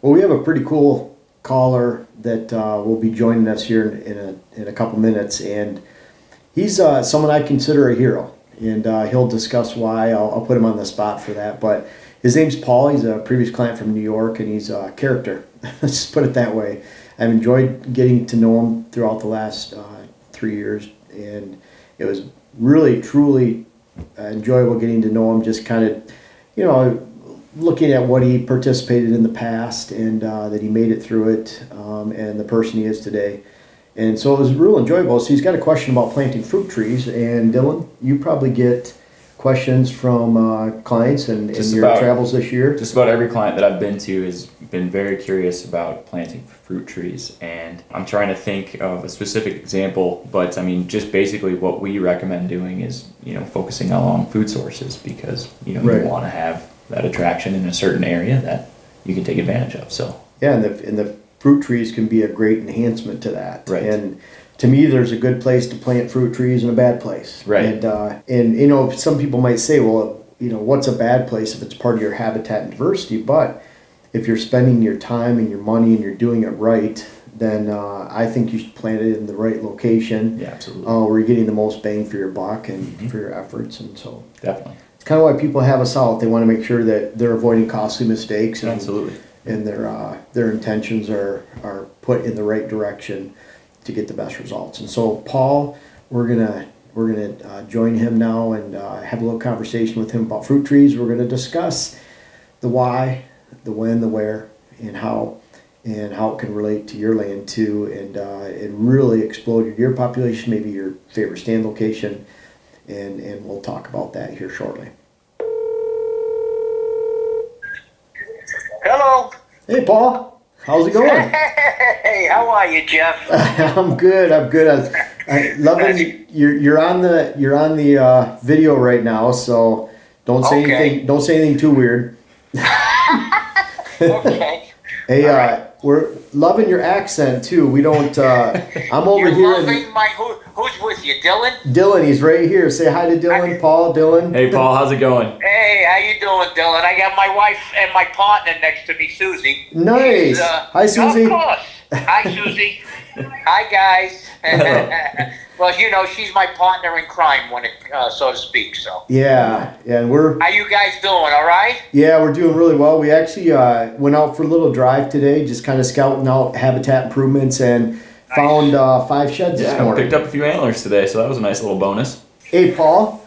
Well, we have a pretty cool caller that will be joining us here in a couple minutes, and he's someone I consider a hero, and he'll discuss why. I'll put him on the spot for that, but his name's Paul. He's a previous client from New York, and he's a character. Let's just put it that way. I've enjoyed getting to know him throughout the last 3 years, and it was really, truly enjoyable getting to know him, just kind of, you know, looking at what he participated in the past, and that he made it through it, and the person he is today. And so it was real enjoyable. So he's got a question about planting fruit trees, and Dylan, you probably get questions from clients and in your travels this year. Just about every client that I've been to has been very curious about planting fruit trees, and I'm trying to think of a specific example, but I mean, just basically what we recommend doing is, you know, focusing on food sources, because, you know, you want to have that attraction in a certain area that you can take advantage of. So yeah, and the fruit trees can be a great enhancement to that. Right. And to me, there's a good place to plant fruit trees and a bad place. Right. And you know, some people might say, well, you know, what's a bad place if it's part of your habitat and diversity? But if you're spending your time and your money and you're doing it right, then I think you should plant it in the right location. Yeah, absolutely. Where you're getting the most bang for your buck and for your efforts. And so definitely, it's kind of why people have us out. They want to make sure that they're avoiding costly mistakes. And, absolutely. And their intentions are put in the right direction to get the best results. And so Paul, we're gonna join him now and have a little conversation with him about fruit trees. We're gonna discuss the why, the when, the where, and how it can relate to your land too, and really explode your deer population, maybe your favorite stand location, and we'll talk about that here shortly. Hello. Hey, Paul. How's it going? Hey, how are you, Jeff? I'm good. I loving you're on the video right now, so don't say anything. Don't say anything too weird. Okay. Hey, we're loving your accent too. We don't. I'm over You're here. Loving my who's with you, Dylan? Dylan, he's right here. Say hi to Dylan. Paul, Dylan. Hey, Paul, how's it going? Hey, how you doing, Dylan? I got my wife and my partner next to me, Susie. Nice. Hi, Susie. Of course. Hi, Susie. Hi, guys. Well, you know, she's my partner in crime, when it, so to speak. So. Yeah, and we're. How you guys doing? All right? Yeah, we're doing really well. We actually went out for a little drive today, just kind of scouting out habitat improvements, and found 5 sheds this morning. Picked up a few antlers today, so that was a nice little bonus. Hey, Paul.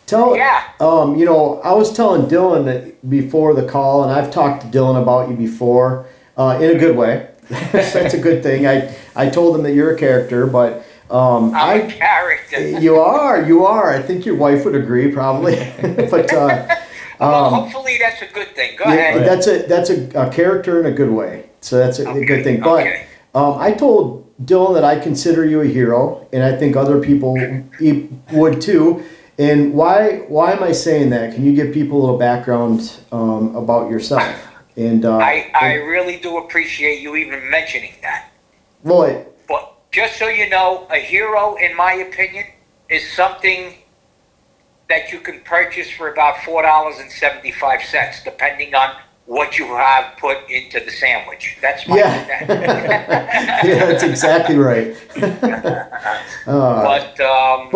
You know, I was telling Dylan that before the call, and I've talked to Dylan about you before, in a good way. That's a good thing. I told him that you're a character, but I'm a character. You are. I think your wife would agree, probably. But well, hopefully that's a good thing. Go ahead. That's a character in a good way. So that's a good thing. But I told Dylan that I consider you a hero, and I think other people would too. And why am I saying that? Can you give people a little background about yourself? And I really do appreciate you even mentioning that. Well, but just so you know, a hero, in my opinion, is something that you can purchase for about $4.75, depending on what you have put into the sandwich. That's my yeah, that's exactly right. But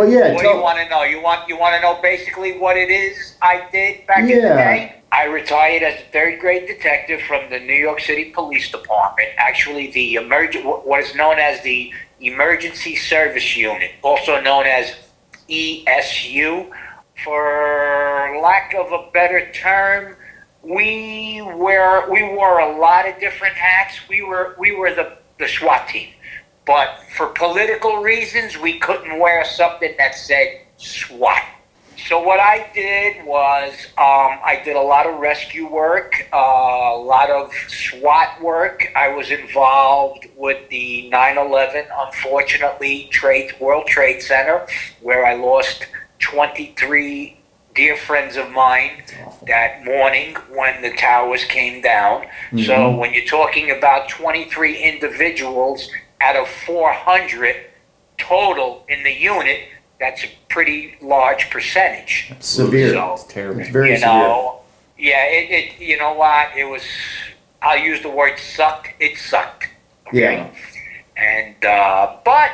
yeah, what do you want to know? You want to know basically what it is I did back in the day? I retired as a 3rd grade detective from the New York City Police Department. Actually, the what is known as the Emergency Service Unit, also known as ESU, for lack of a better term. We wore a lot of different hats. We were the SWAT team, but for political reasons, we couldn't wear something that said SWAT. So what I did was I did a lot of rescue work, a lot of SWAT work. I was involved with the 9/11, unfortunately, World Trade Center, where I lost 23 dear friends of mine that morning when the towers came down. Mm-hmm. So when you're talking about 23 individuals out of 400 total in the unit, that's a pretty large percentage. That's severe. So, it's terrible. It's very severe. Yeah, you know what? It was, I'll use the word sucked. It sucked. Okay? Yeah. And, but,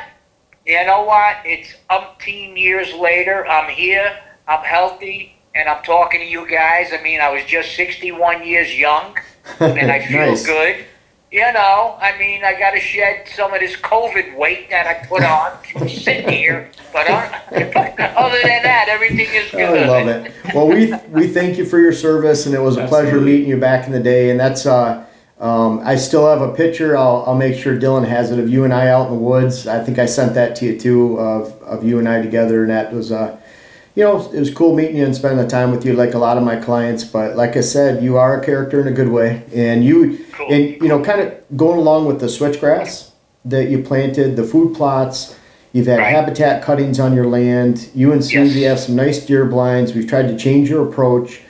you know what? It's umpteen years later. I'm here. I'm healthy. And I'm talking to you guys. I mean, I was just 61 years young. And I feel Nice. good. You know, I mean, I got to shed some of this COVID weight that I put on sitting here. But other than that, everything is good. I love it. Well, we thank you for your service, and it was a pleasure meeting you back in the day. And that's I still have a picture. I'll make sure Dylan has it of you and I out in the woods. I think I sent that to you too, of you and I together, and that was you know, it was cool meeting you and spending the time with you, like a lot of my clients. But like I said, you are a character in a good way, and you know, kind of going along with the switchgrass that you planted, the food plots. You've had habitat cuttings on your land. You and Susie have some nice deer blinds. We've tried to change your approach,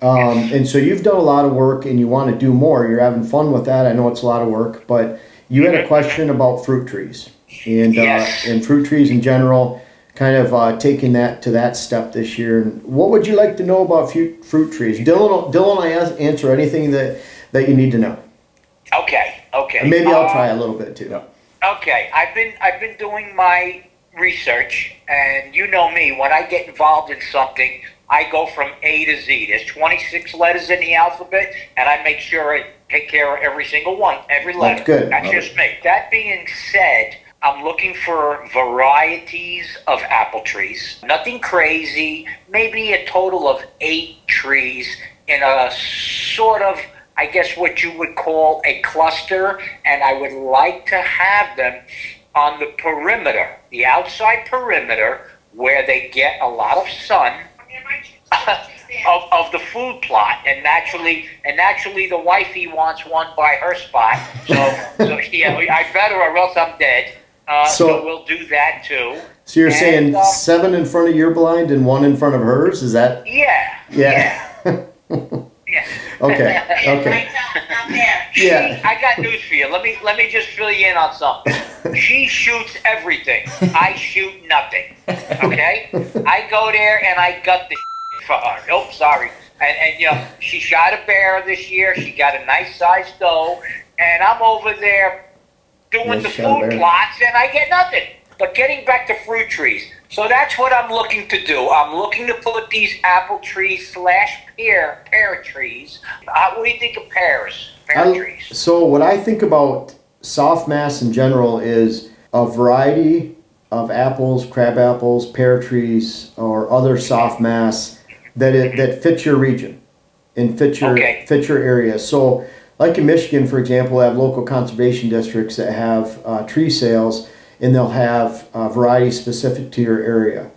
and so you've done a lot of work, and you want to do more. You're having fun with that. I know it's a lot of work, but you had a question about fruit trees and fruit trees in general. Kind of taking that to that step this year. And what would you like to know about fruit trees? Dylan will answer anything that you need to know. Okay. And maybe I'll try a little bit too. Okay, I've been doing my research, and you know me. When I get involved in something, I go from A to Z. There's 26 letters in the alphabet, and I make sure I take care of every single one, every letter. That's good. That's just me. That being said, I'm looking for varieties of apple trees. Nothing crazy. Maybe a total of 8 trees in a sort of, I guess what you would call a cluster. And I would like to have them on the perimeter, the outside perimeter, where they get a lot of sun of the food plot. And naturally the wifey wants one by her spot. So yeah, I better or else I'm dead. So we'll do that too. So you're saying 7 in front of your blind and 1 in front of hers? Is that? Yeah. Yeah. Okay. Yeah. I got news for you. Let me just fill you in on something. She shoots everything. I shoot nothing. Okay? I go there and I gut the for her. Nope, sorry. And you know, she shot a bear this year. She got a nice sized doe, and I'm over there doing the food plots, and I get nothing. But getting back to fruit trees, so that's what I'm looking to do. I'm looking to put these apple trees / pear trees. What do you think of pear trees? So what I think about soft mass in general is a variety of apples, crab apples, pear trees, or other soft mass that fits your region and fits your area. So like in Michigan, for example, we have local conservation districts that have tree sales, and they'll have varieties specific to your area.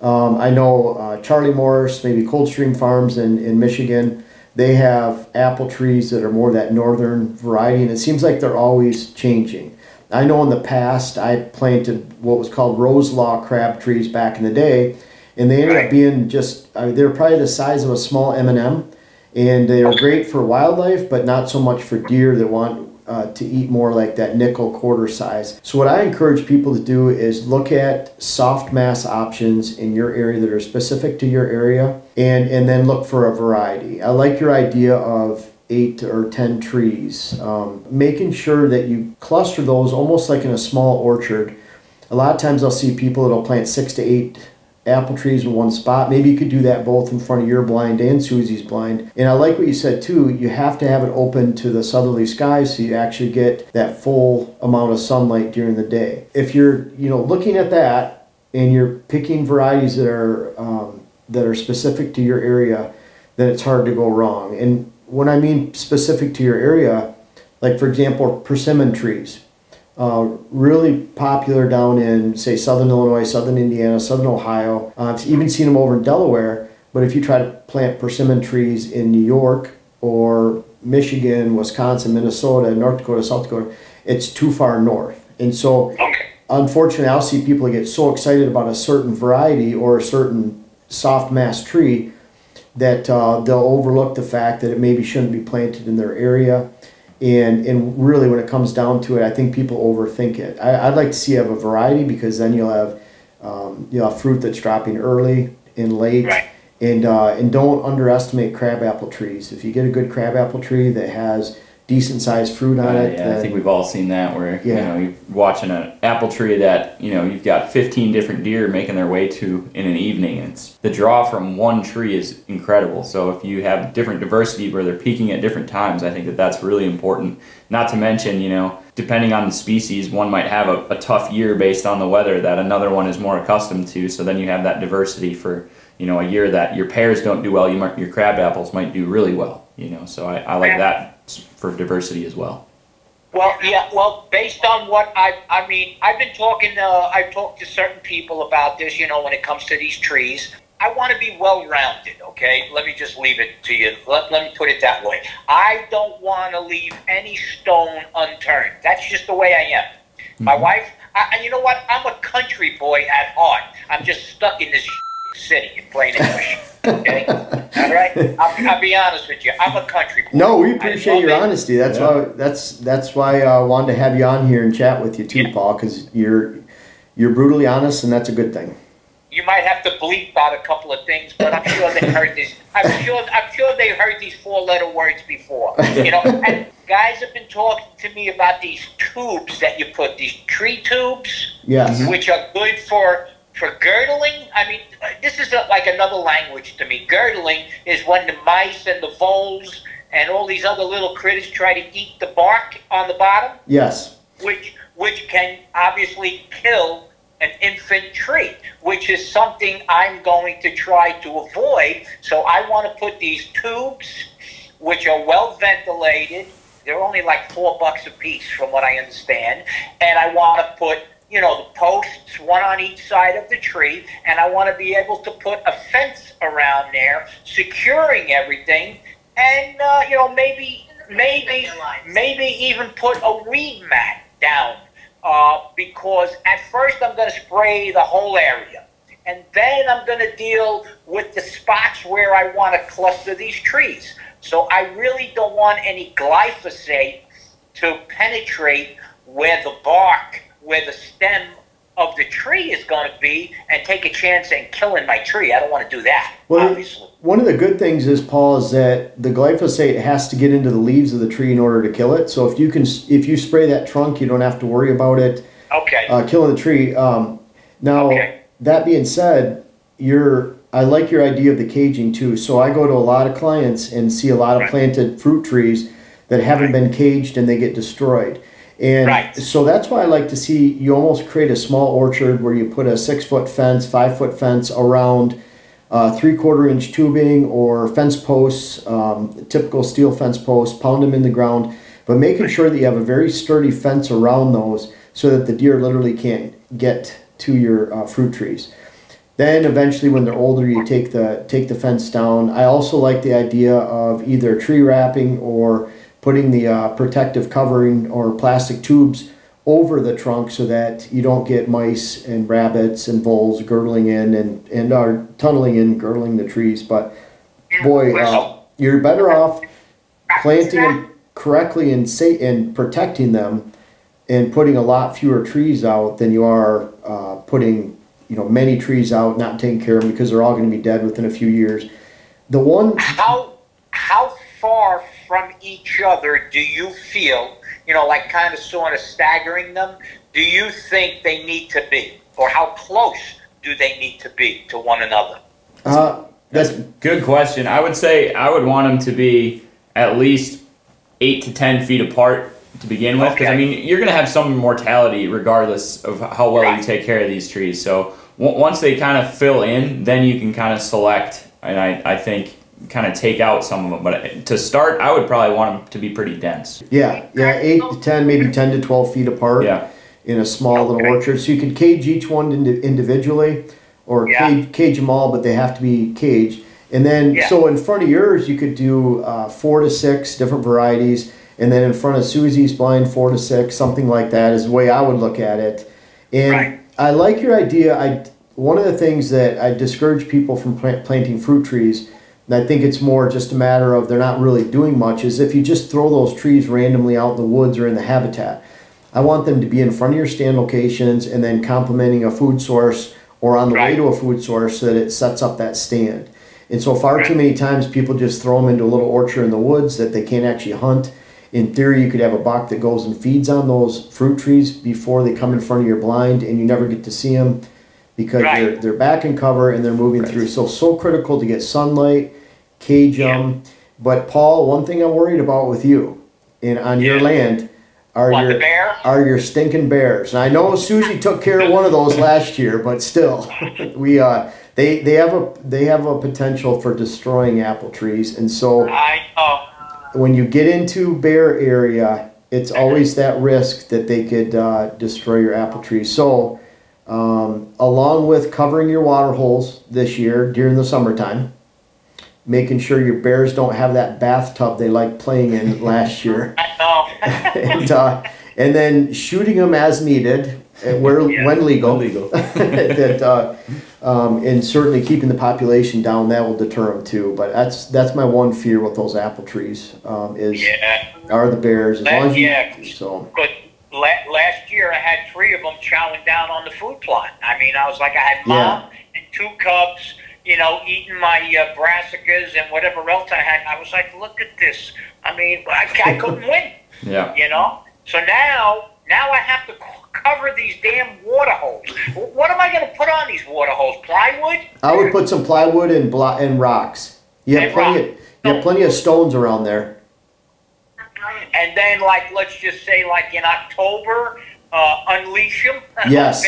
I know Charlie Morris, maybe Coldstream Farms in Michigan, they have apple trees that are more that northern variety, and it seems like they're always changing. I know in the past I planted what was called Rose Law crab trees back in the day, and they ended up being just, they were probably the size of a small M&M. And they are great for wildlife, but not so much for deer that want to eat more like that nickel quarter size. So what I encourage people to do is look at soft mass options in your area that are specific to your area, and then look for a variety. I like your idea of 8 or 10 trees. Making sure that you cluster those almost like in a small orchard. A lot of times I'll see people that'll plant 6 to 8 apple trees in one spot. Maybe you could do that both in front of your blind and Susie's blind. And I like what you said too, you have to have it open to the southerly skies so you actually get that full amount of sunlight during the day. If you're looking at that and you're picking varieties that are specific to your area, then it's hard to go wrong. And when I mean specific to your area, like for example, persimmon trees. Really popular down in, say, southern Illinois, southern Indiana, southern Ohio. I've even seen them over in Delaware, but if you try to plant persimmon trees in New York or Michigan, Wisconsin, Minnesota, North Dakota, South Dakota, it's too far north. And so, unfortunately, I'll see people get so excited about a certain variety or a certain soft mass tree that they'll overlook the fact that it maybe shouldn't be planted in their area. And really, when it comes down to it, I think people overthink it. I'd like to see you have a variety, because then you'll have fruit that's dropping early and late. And don't underestimate crabapple trees. If you get a good crabapple tree that has decent sized fruit on it. Yeah, I think we've all seen that where you're watching an apple tree that you've got 15 different deer making their way to in an evening. It's the draw from one tree is incredible. So if you have different diversity where they're peaking at different times, I think that's really important. Not to mention, depending on the species, one might have a tough year based on the weather that another one is more accustomed to. So then you have that diversity for a year that your pears don't do well, your crab apples might do really well. So I like that for diversity as well. Well, yeah. Well, based on what I've been talking. I've talked to certain people about this. When it comes to these trees, I want to be well-rounded. Okay, let me just leave it to you. Let me put it that way. I don't want to leave any stone unturned. That's just the way I am. My wife. You know what? I'm a country boy at heart. I'm just stuck in this city in plain English. Okay, all right. I'll be honest with you. I'm a country boy. No, we appreciate your honesty. That's why I wanted to have you on here and chat with you too, Paul, because you're brutally honest, and that's a good thing. You might have to bleep out a couple of things, but I'm sure they heard this. I'm sure they heard these 4-letter words before. And guys have been talking to me about these tubes that you put, these tree tubes, which are good for girdling. This is like another language to me. Girdling is when the mice and the voles and all these other little critters try to eat the bark on the bottom. Yes. Which can obviously kill an infant tree, which is something I'm going to try to avoid. So I want to put these tubes, which are well ventilated. They're only like $4 a piece from what I understand. And I want to put the posts, one on each side of the tree, and I want to be able to put a fence around there, securing everything, and maybe even put a weed mat down, because at first I'm going to spray the whole area, and then I'm going to deal with the spots where I want to cluster these trees. So I really don't want any glyphosate to penetrate where the bark, where the stem of the tree is going to be, and take a chance in killing my tree. I don't want to do that, obviously. One of the good things is, Paul, is that the glyphosate has to get into the leaves of the tree in order to kill it. So if you spray that trunk, you don't have to worry about it killing the tree. That being said, I like your idea of the caging too. So I go to a lot of clients and see a lot of planted fruit trees that haven't been caged and they get destroyed. And so that's why I like to see you almost create a small orchard where you put a 6-foot fence, 5-foot fence around 3/4 inch tubing or fence posts, typical steel fence posts, pound them in the ground, but making sure that you have a very sturdy fence around those so that the deer literally can't get to your fruit trees. Then eventually when they're older, you take the fence down. I also like the idea of either tree wrapping or putting the protective covering or plastic tubes over the trunk so that you don't get mice and rabbits and voles girdling in and are tunneling in, girdling the trees. But boy, you're better off planting them correctly and protecting them and putting a lot fewer trees out than you are putting many trees out, not taking care of them, because they're all going to be dead within a few years. How far from each other do you feel, like kind of sort of staggering them, do you think they need to be? Or how close do they need to be to one another? That's a good question. I would say I would want them to be at least 8 to 10 feet apart to begin with, because you're going to have some mortality regardless of how well you take care of these trees. So once they kind of fill in, then you can kind of select, and I think kind of take out some of them. But to start, I would probably want them to be pretty dense. Yeah, 8 to 10, maybe 10 to 12 feet apart in a small little orchard. So you could cage each one individually or cage them all, but they have to be caged. And then, so in front of yours, you could do 4 to 6 different varieties. And then in front of Susie's blind, 4 to 6, something like that is the way I would look at it. And I like your idea. One of the things that I discourage people from planting fruit trees, and I think it's more just a matter of they're not really doing much, is if you just throw those trees randomly out in the woods or in the habitat. I want them to be in front of your stand locations and then complementing a food source or on the way to a food source so that it sets up that stand. And so far too many times people just throw them into a little orchard in the woods that they can't actually hunt. in theory, you could have a buck that goes and feeds on those fruit trees before they come in front of your blind, and you never get to see them because they're back in cover and they're moving through. So critical to get sunlight, cage them. But Paul, one thing I'm worried about with you and on your land are your stinking bears. And I know Susie took care of one of those last year, but still, they have a potential for destroying apple trees. And so I know. When you get into bear area, it's always that risk that they could destroy your apple trees. So along with covering your water holes this year during the summertime, making sure your bears don't have that bathtub they liked playing in last year. I know. And then shooting them as needed, when legal. And certainly keeping the population down, that will deter them too. But that's my one fear with those apple trees are the bears. As long as so. But last year I had 3 of them chowing down on the food plot. I mean, I was like, I had mom and 2 cubs, you know, eating my brassicas and whatever else I had. I was like, look at this. I mean, I couldn't win. Yeah. You know? So now I have to cover these damn water holes. What am I going to put on these water holes? Plywood? I would put some plywood and rocks. You have plenty of stones around there. And then, like, let's just say, like in October, unleash them. Yes.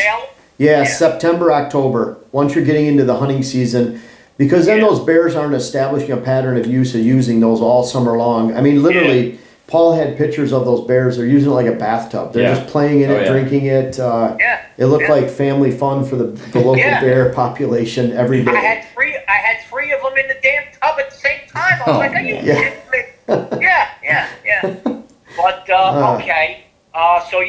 Yeah, September, October. Once you're getting into the hunting season, because then those bears aren't establishing a pattern of use of using those all summer long. I mean, literally. Yeah. Paul had pictures of those bears. They're using it like a bathtub. They're just playing in it, drinking it. It looked like family fun for the local bear population every day. I had three of them in the damn tub at the same time. I was like, are you kidding me? Yeah. But, okay. So,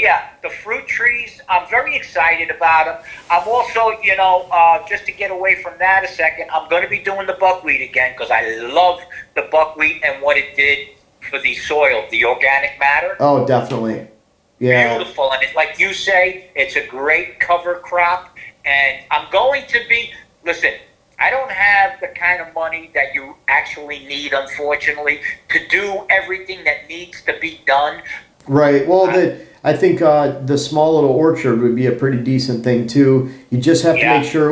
the fruit trees, I'm very excited about them. I'm also, you know, just to get away from that a second, I'm going to be doing the buckwheat again because I love the buckwheat and what it did for the soil, the organic matter. Oh, definitely. Yeah. Beautiful. And like you say, it's a great cover crop. And I'm going to be, listen, I don't have the kind of money that you actually need, unfortunately, to do everything that needs to be done. Right. Well, I think the small little orchard would be a pretty decent thing, too. You just have to make sure,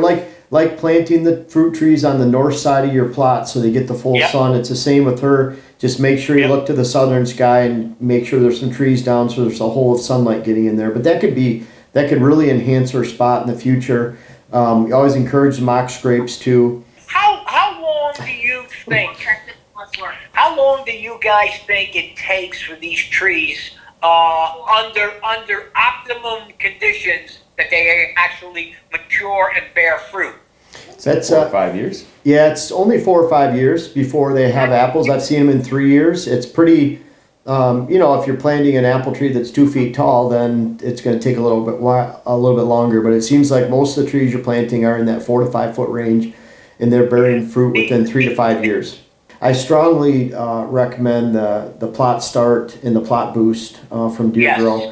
like planting the fruit trees on the north side of your plot so they get the full sun. It's the same with her. Just make sure you look to the southern sky and make sure there's some trees down so there's a hole of sunlight getting in there. But that could really enhance her spot in the future. We always encourage the mock scrapes too. How long do you think? How long do you guys think it takes for these trees under optimum conditions that they actually mature and bear fruit? So that's 4 or 5 years. Yeah, it's only 4 or 5 years before they have apples. I've seen them in 3 years. It's pretty, you know, if you're planting an apple tree that's 2 feet tall, then it's going to take a little bit longer. But it seems like most of the trees you're planting are in that 4 to 5 foot range, and they're bearing fruit within 3 to 5 years. I strongly recommend the Plot Start and the Plot Boost from Deer Grow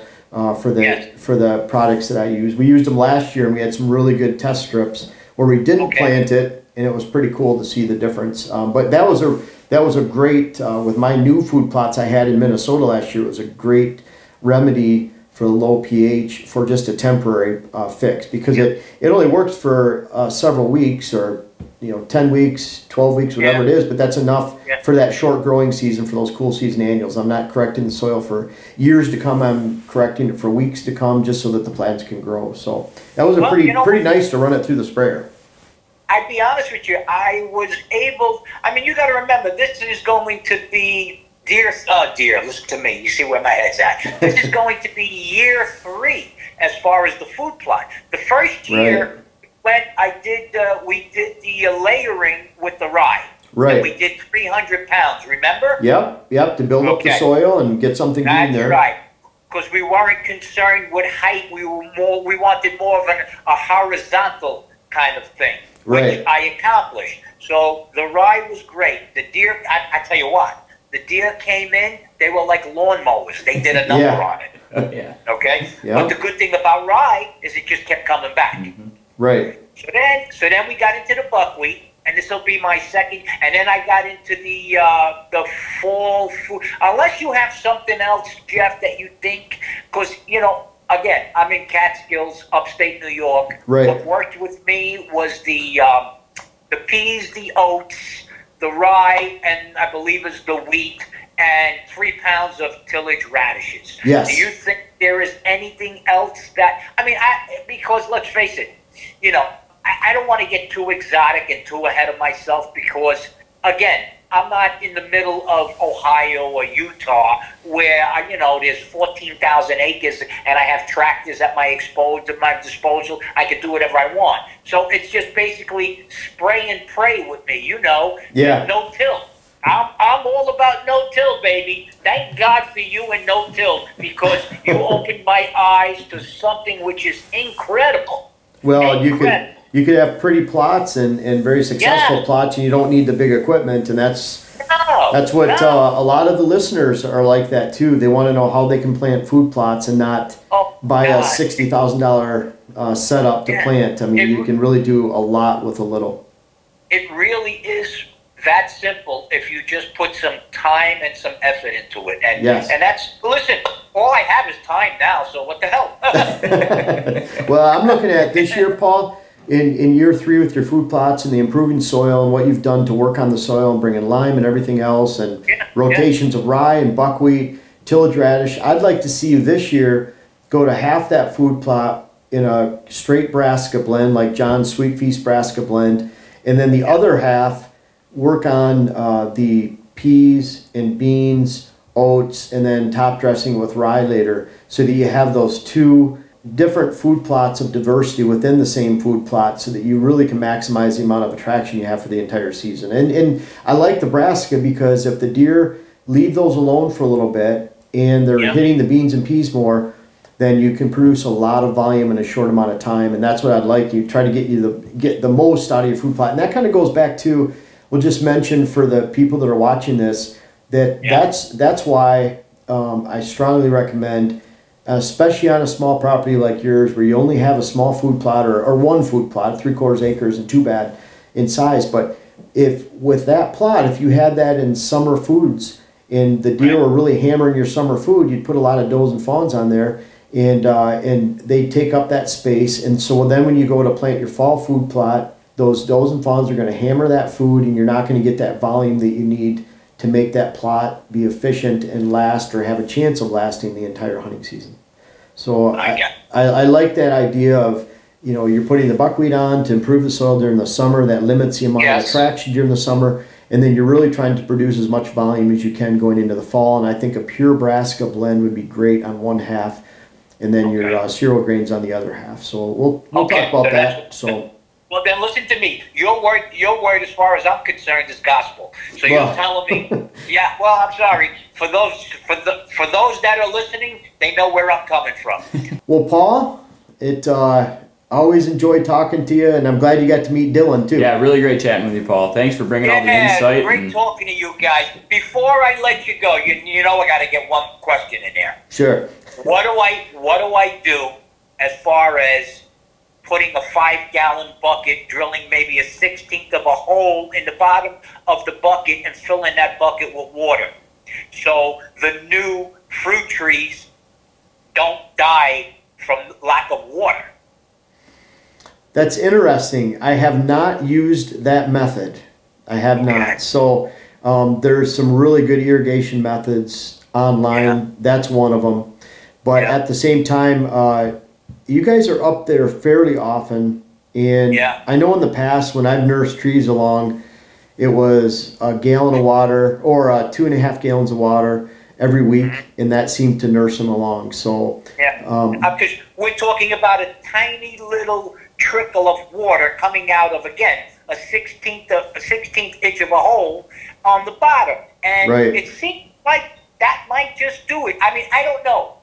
for the products that I use. We used them last year, and we had some really good test strips where we didn't plant it, and it was pretty cool to see the difference. But that was a great, with my new food plots I had in Minnesota last year, it was a great remedy for the low pH for just a temporary fix, because it only works for several weeks, or 10 weeks, 12 weeks, whatever it is, but that's enough for that short growing season for those cool season annuals. I'm not correcting the soil for years to come, I'm correcting it for weeks to come just so that the plants can grow. So that was pretty nice to run it through the sprayer. I'd be honest with you, I was able, I mean, you got to remember, this is going to be deer, listen to me, you see where my head's at. This is going to be year 3 as far as the food plot. The first year, when we did the layering with the rye. Right. And we did 300 pounds, remember? Yep, to build up the soil and get something green there. That's right. Because we weren't concerned with height, we wanted more of a horizontal kind of thing. Which I accomplished. So the rye was great. The deer, I tell you what, the deer came in, they were like lawnmowers. They did a number on it. Okay? But the good thing about rye is it just kept coming back. Right. So then we got into the buckwheat, and this will be my second. And then I got into the fall food. Unless you have something else, Jeff, that you think, because again, I'm in Catskills, upstate New York. Right. What worked with me was the peas, the oats, the rye, and I believe it's the wheat, and 3 pounds of tillage radishes. Yes. Do you think there is anything else that, because let's face it, I don't want to get too exotic and too ahead of myself because, again, I'm not in the middle of Ohio or Utah where, there's 14,000 acres and I have tractors at my disposal. I can do whatever I want. So it's just basically spray and pray with me, Yeah. No till. I'm all about no-till, baby. Thank God for you and no-till because you opened my eyes to something which is incredible. Well, you could have pretty plots and very successful plots, and you don't need the big equipment, and that's what a lot of the listeners are like that too. They want to know how they can plant food plots and not buy a $60,000 setup to plant. You can really do a lot with a little. It really is that simple if you just put some time and some effort into it. And listen, all I have is time now, so what the hell? Well, I'm looking at this year, Paul, in year 3 with your food plots and the improving soil and what you've done to work on the soil and bring in lime and everything else and rotations of rye and buckwheat, tillage radish. I'd like to see you this year go to half that food plot in a straight brassica blend like John's Sweet Feast brassica blend, and then the other half work on the peas and beans, oats, and then top dressing with rye later, so that you have those 2 different food plots of diversity within the same food plot, so that you really can maximize the amount of attraction you have for the entire season. And I like the brassica because if the deer leave those alone for a little bit and they're hitting the beans and peas more, then you can produce a lot of volume in a short amount of time. And that's what I'd like you try to get the most out of your food plot. And that kind of goes back to, we'll just mention for the people that are watching this, that's why I strongly recommend, especially on a small property like yours where you only have a small food plot or one food plot, 3/4 acres and too bad in size. But if with that plot, if you had that in summer foods and the deer were really hammering your summer food, you'd put a lot of does and fawns on there, and they take up that space. And so then when you go to plant your fall food plot, those does and fawns are going to hammer that food, and you're not going to get that volume that you need to make that plot be efficient and last or have a chance of lasting the entire hunting season. So I like that idea of, you're putting the buckwheat on to improve the soil during the summer. That limits the amount of attraction during the summer. And then you're really trying to produce as much volume as you can going into the fall. And I think a pure brassica blend would be great on one half, and then your cereal grains on the other half. So we'll talk about that. Well, then listen to me. Your word, as far as I'm concerned, is gospel. So you're telling me, I'm sorry. For those that are listening, they know where I'm coming from. Well, Paul, I always enjoyed talking to you, and I'm glad you got to meet Dylan too. Yeah, really great chatting with you, Paul. Thanks for bringing all the insight. Great talking to you guys. Before I let you go, you know I got to get one question in there. Sure. What do I do as far as putting a 5-gallon bucket, drilling maybe a 1/16 of a hole in the bottom of the bucket and filling that bucket with water, so the new fruit trees don't die from lack of water? That's interesting. I have not used that method. I have not. So there's some really good irrigation methods online. That's one of them. But at the same time, you guys are up there fairly often, and I know in the past when I've nursed trees along, it was a gallon of water or 2.5 gallons of water every week, and that seemed to nurse them along. So because we're talking about a tiny little trickle of water coming out of, again, a 16th inch of a hole on the bottom, and it seems like that might just do it. I don't know.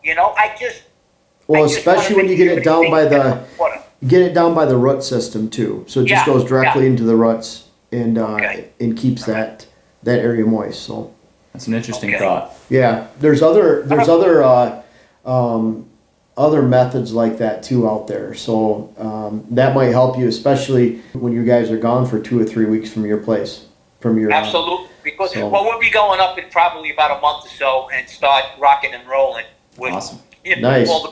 Well, especially when you get it down by the root system too. So it just goes directly into the roots and keeps that area moist. So that's an interesting thought. Yeah, there's other other methods like that too out there. So that might help you, especially when you guys are gone for 2 or 3 weeks from your place, from your absolutely. Because well, we'll be going up in probably about a month or so and start rocking and rolling with awesome. You know, nice. all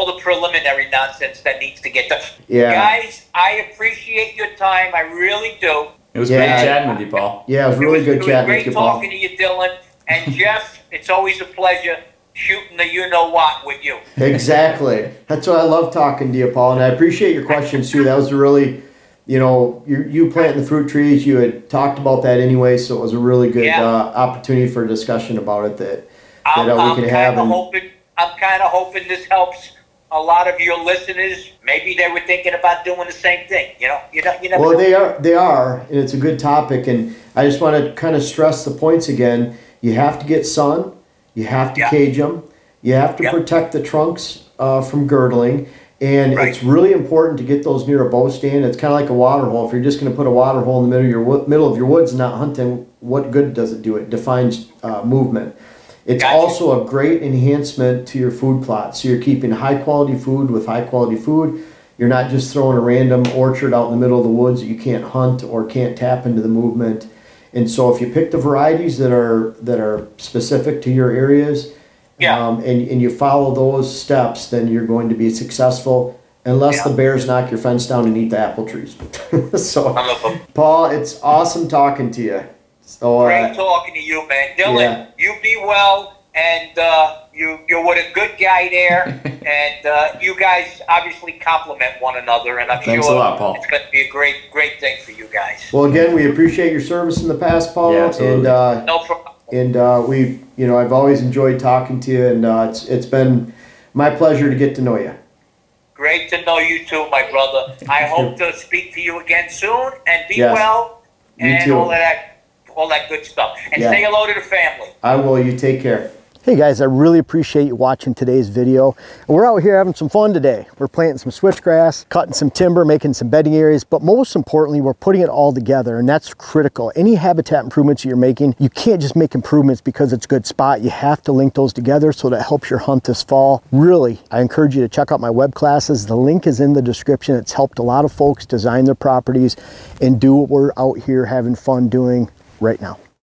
the preliminary nonsense that needs to get done. Yeah, guys, I appreciate your time. I really do. It was great chatting with you, Paul. Yeah, it was really good chatting with you, Paul. Great talking to you, Dylan. And Jeff, it's always a pleasure shooting the you-know-what with you. Exactly. That's why I love talking to you, Paul. And I appreciate your questions, too. That was a really, you know, you planting the fruit trees. You had talked about that anyway, so it was a really good opportunity for a discussion about it that we could have. I'm kind of hoping this helps a lot of your listeners. Maybe they were thinking about doing the same thing. You never well, know. They are, and it's a good topic. And I just want to kind of stress the points again. You have to get sun. You have to cage them. You have to protect the trunks from girdling. And it's really important to get those near a bow stand. It's kind of like a water hole. If you're just going to put a water hole in the middle of your woods and not hunting, what good does it do? It defines movement. It's also a great enhancement to your food plot. So you're keeping high-quality food with high-quality food. You're not just throwing a random orchard out in the middle of the woods that you can't hunt or can't tap into the movement. And so if you pick the varieties that are specific to your areas, and you follow those steps, then you're going to be successful, unless the bears knock your fence down and eat the apple trees. So, Paul, it's awesome talking to you. So, great talking to you, man. Dylan, you be well, and you're with a good guy there, and you guys obviously complement one another, and I'm Thanks sure a lot, Paul. It's going to be a great thing for you guys. Well, again, we appreciate your service in the past, Paul. Yeah, absolutely. And, no problem. And I've always enjoyed talking to you, and it's been my pleasure to get to know you. Great to know you too, my brother. I hope to speak to you again soon, and be well, and all that good stuff. And say hello to the family. I will. You take care. Hey guys, I really appreciate you watching today's video. We're out here having some fun today. We're planting some switchgrass, cutting some timber, making some bedding areas, but most importantly, we're putting it all together, and that's critical. Any habitat improvements you're making, you can't just make improvements because it's a good spot. You have to link those together so that helps your hunt this fall. Really, I encourage you to check out my web classes. The link is in the description. It's helped a lot of folks design their properties and do what we're out here having fun doing right now.